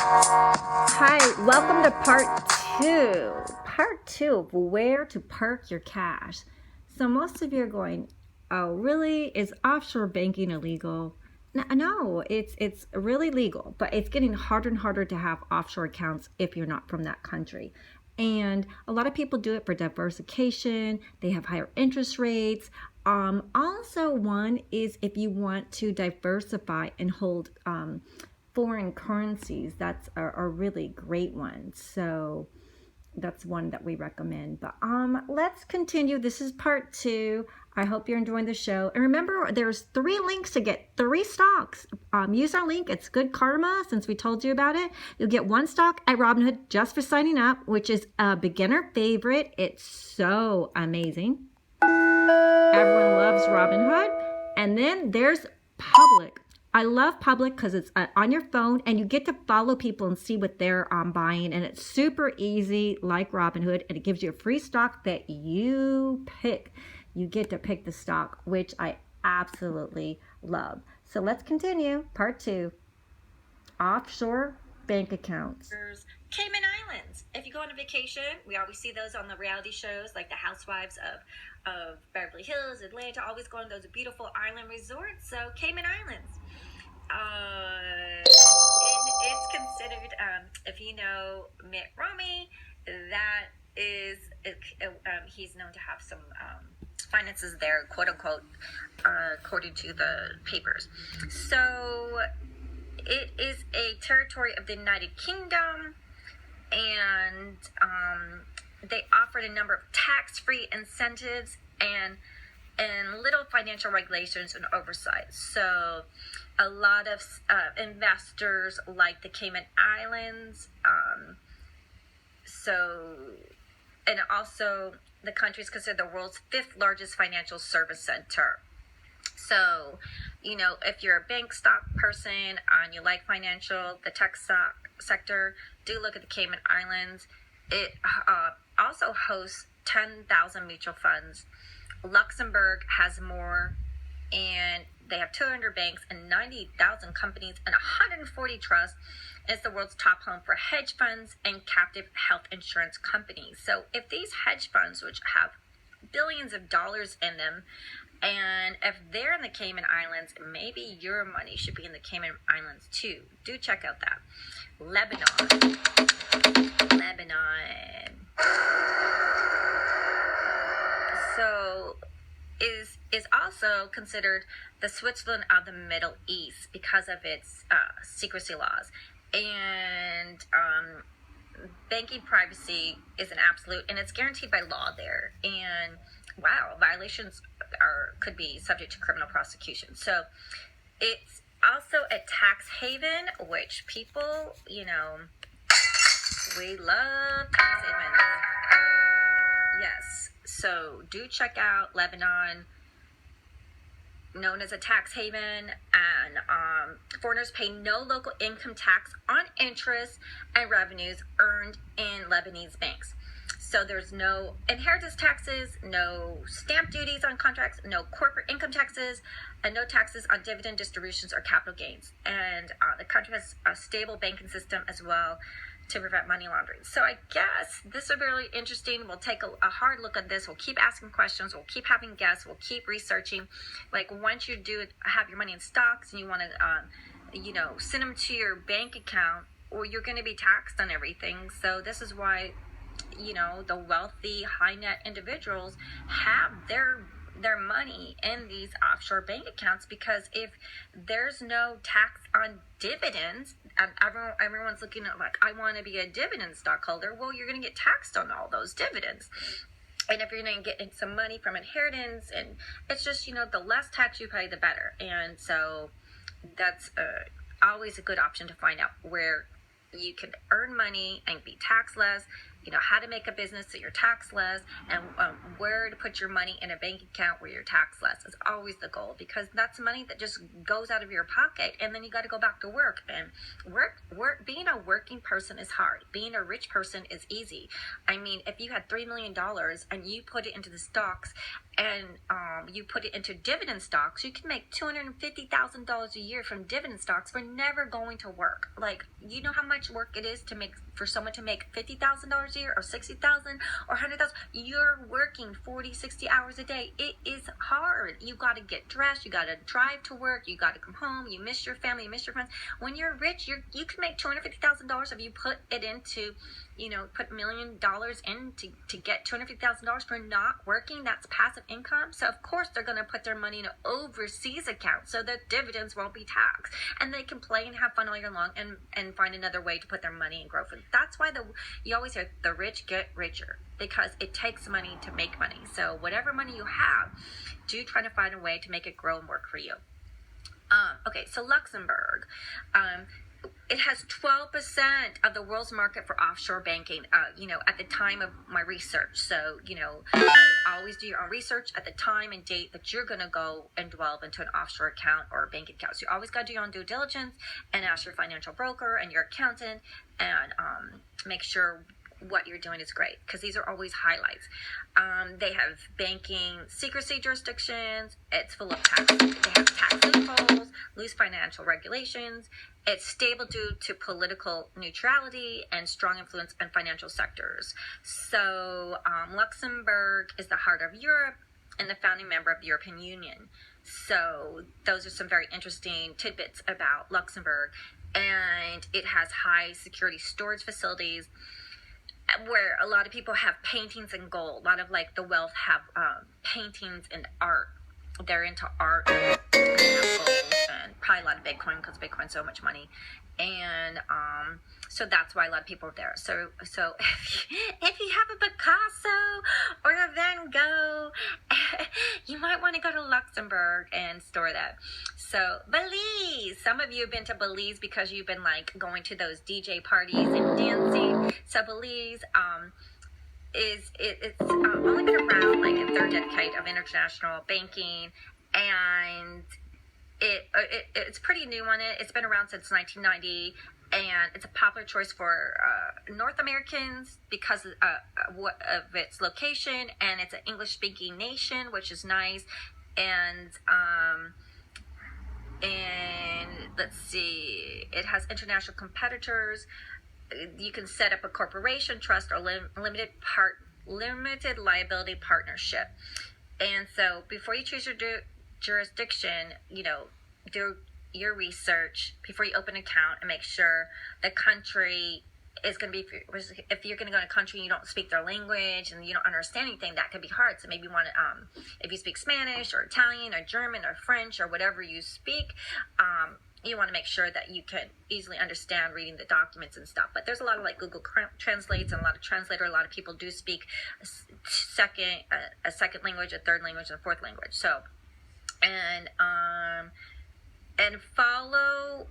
Hi, welcome to part two of where to park your cash. So most of you are going, oh, really? Is offshore banking illegal? No, it's really legal, but it's getting harder and harder to have offshore accounts if you're not from that country. And a lot of people do it for diversification. They have higher interest rates. Also, one is if you want to diversify and hold foreign currencies, that's a really great one. So that's one that we recommend. But let's continue. This is part two. I hope you're enjoying the show. And remember, there's 3 links to get 3 stocks. Use our link. It's good karma since we told you about it. You'll get 1 stock at Robinhood just for signing up, which is a beginner favorite. It's so amazing. Everyone loves Robinhood. And then there's Public. I love Public because it's on your phone and you get to follow people and see what they're buying, and it's super easy like Robinhood, and it gives you a free stock that you pick. You get to pick the stock, which I absolutely love. So let's continue. Part 2, offshore bank accounts. Cayman Islands. If you go on a vacation, we always see those on the reality shows like the Housewives of Beverly Hills, Atlanta, always go on those beautiful island resorts. So Cayman Islands. It's considered, if you know Mitt Romney, that is, he's known to have some finances there, quote unquote, according to the papers. So it is a territory of the United Kingdom, and they offered a number of tax-free incentives and little financial regulations and oversight. So a lot of investors like the Cayman Islands. And also the country is considered the world's 5th largest financial service center. So, you know, if you're a bank stock person and you like the tech stock sector, do look at the Cayman Islands. It also hosts 10,000 mutual funds. Luxembourg has more, and they have 200 banks and 90,000 companies and 140 trusts. It's the world's top home for hedge funds and captive health insurance companies. So if these hedge funds, which have billions of dollars in them, and if they're in the Cayman Islands, maybe your money should be in the Cayman Islands too. Do check out that. Lebanon. So is also considered the Switzerland of the Middle East because of its secrecy laws. And banking privacy is an absolute, and it's guaranteed by law there. And wow, violations could be subject to criminal prosecution. So it's also a tax haven, which people, you know, we love tax havens. Yes. So do check out Lebanon, known as a tax haven, and foreigners pay no local income tax on interest and revenues earned in Lebanese banks. So there's no inheritance taxes, no stamp duties on contracts, no corporate income taxes, and no taxes on dividend distributions or capital gains. And the country has a stable banking system as well to prevent money laundering. So I guess this will be really interesting. We'll take a hard look at this. We'll keep asking questions. We'll keep having guests. We'll keep researching. Like once you have your money in stocks and you want to, send them to your bank account, or you're going to be taxed on everything. So this is why, the wealthy, high net individuals have their money in these offshore bank accounts, because if there's no tax on dividends, and everyone's looking at like, I want to be a dividend stockholder, well, you're going to get taxed on all those dividends. And if you're going to get some money from inheritance, and it's just, the less tax you pay, the better. And so that's always a good option to find out where you can earn money and be taxed less, how to make a business so you're taxed less, and where to put your money in a bank account where you're taxed less is always the goal, because that's money that just goes out of your pocket, and then you got to go back to work. And being a working person is hard. Being a rich person is easy. I mean, if you had $3 million and you put it into the stocks and you put it into dividend stocks, you can make $250,000 a year from dividend stocks for never going to work. Like, you know how much work it is to make for someone to make $50,000 a year, or $60,000, or $100,000. You're working 40, 60 hours a day. It is hard. You got to get dressed. You got to drive to work. You got to come home. You miss your family. You miss your friends. When you're rich, you can make $250,000 if you put it into, put $1 million in to get $250,000 for not working. That's passive income. So of course they're going to put their money in an overseas account so that dividends won't be taxed, and they can play and have fun all year long and find another way to put their money and grow. That's why you always hear the rich get richer, because it takes money to make money. So whatever money you have, do try to find a way to make it grow and work for you. Okay, so Luxembourg. It has 12% of the world's market for offshore banking, at the time of my research. So, always do your own research at the time and date that you're going to go and delve into an offshore account or a bank account. So you always got to do your own due diligence and ask your financial broker and your accountant, and make sure what you're doing is great, because these are always highlights. They have banking secrecy jurisdictions. It's full of tax. They have tax loopholes, loose financial regulations. It's stable due to political neutrality and strong influence in financial sectors. So Luxembourg is the heart of Europe and the founding member of the European Union. So those are some very interesting tidbits about Luxembourg. And it has high security storage facilities, where a lot of people have paintings in gold. A lot of the wealth have paintings and art. They're into art, and they have gold, and probably a lot of Bitcoin, because Bitcoin's so much money. And so that's why a lot of people are there. So if you have a Picasso or a Van Gogh, you might want to go to Luxembourg and store that. So Belize. Some of you have been to Belize because you've been going to those DJ parties and dancing. So Belize it's only been around in third decade of international banking, and it's pretty new on it. It's been around since 1990, and it's a popular choice for North Americans because of its location, and it's an English-speaking nation, which is nice. And let's see, it has international competitors. You can set up a corporation, trust, or limited liability partnership. And so before you choose your jurisdiction, do your research before you open an account and make sure the country is going to be, if you're going to go to a country and you don't speak their language and you don't understand anything, that could be hard. So maybe you want to, if you speak Spanish or Italian or German or French or whatever you speak, you want to make sure that you can easily understand reading the documents and stuff. But there's a lot of Google Translates and a lot of translator. A lot of people do speak a second language, a third language, and a fourth language. So, and follow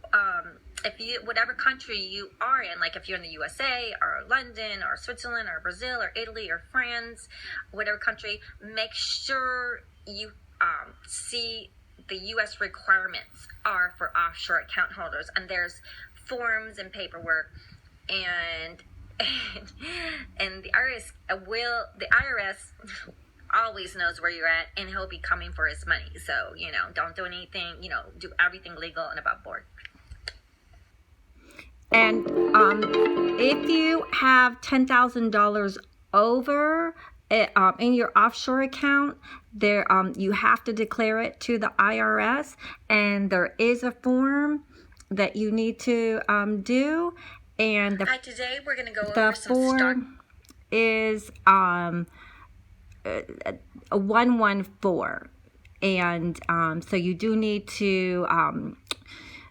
whatever country you are in, if you're in the USA or London or Switzerland or Brazil or Italy or France, whatever country, make sure you see the U.S. requirements are for offshore account holders, and there's forms and paperwork, and the IRS always knows where you're at, and he'll be coming for his money. So don't do anything, do everything legal and above board. And if you have $10,000 over in your offshore account, there you have to declare it to the IRS, and there is a form that you need to do. And today we're going to go the over some form is 114, and so you do need to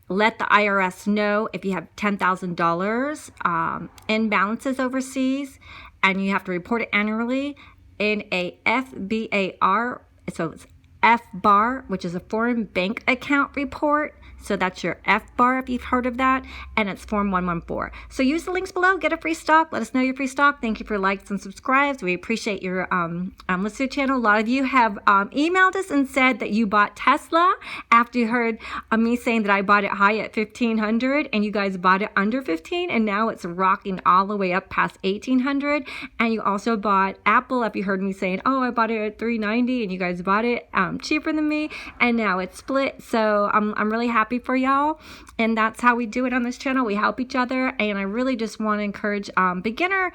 let the IRS know if you have $10,000 in balances overseas, and you have to report it annually in a FBAR, so it's FBAR, which is a foreign bank account report So that's your F bar if you've heard of that, and it's form 114. So use the links below, get a free stock, let us know your free stock. Thank you for likes and subscribes. We appreciate your listening to the channel. A lot of you have emailed us and said that you bought Tesla after you heard me saying that I bought it high at 1,500 and you guys bought it under 15, and now it's rocking all the way up past 1,800. And you also bought Apple if you heard me saying, oh, I bought it at 390 and you guys bought it cheaper than me, and now it's split. So I'm really happy for y'all, and that's how we do it on this channel. We help each other, and I really just want to encourage beginner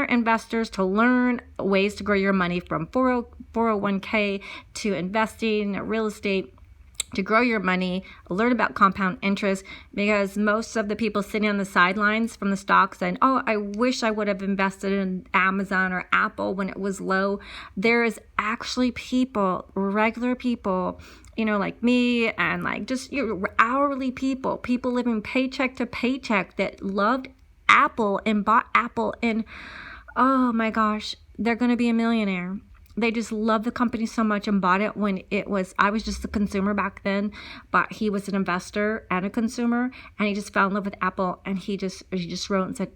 investors to learn ways to grow your money from 401k to investing, real estate, to grow your money, learn about compound interest, because most of the people sitting on the sidelines from the stocks saying, oh, I wish I would have invested in Amazon or Apple when it was low. There is actually people, regular people, like me, and like just hourly people living paycheck to paycheck that loved Apple and bought Apple, and oh my gosh, they're going to be a millionaire. They just love the company so much and bought it when I was just a consumer back then, but he was an investor and a consumer, and he just fell in love with Apple, and he just wrote and said,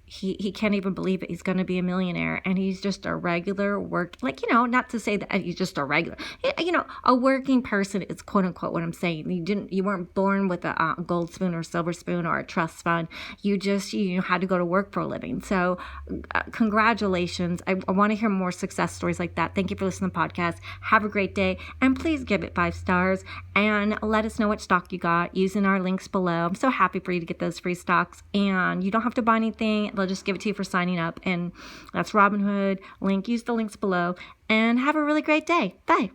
he can't even believe it. He's going to be a millionaire, and he's just a regular not to say that he's just a regular, a working person is quote unquote what I'm saying. You weren't born with a gold spoon or silver spoon or a trust fund. You just, had to go to work for a living. So congratulations. I want to hear more success stories like that. Thank you for listening to the podcast. Have a great day, and please give it 5 stars and let us know what stock you got using our links below. I'm so happy for you to get those free stocks, and you don't have to buy anything. They'll just give it to you for signing up, and that's Robinhood link. Use the links below, and have a really great day. Bye.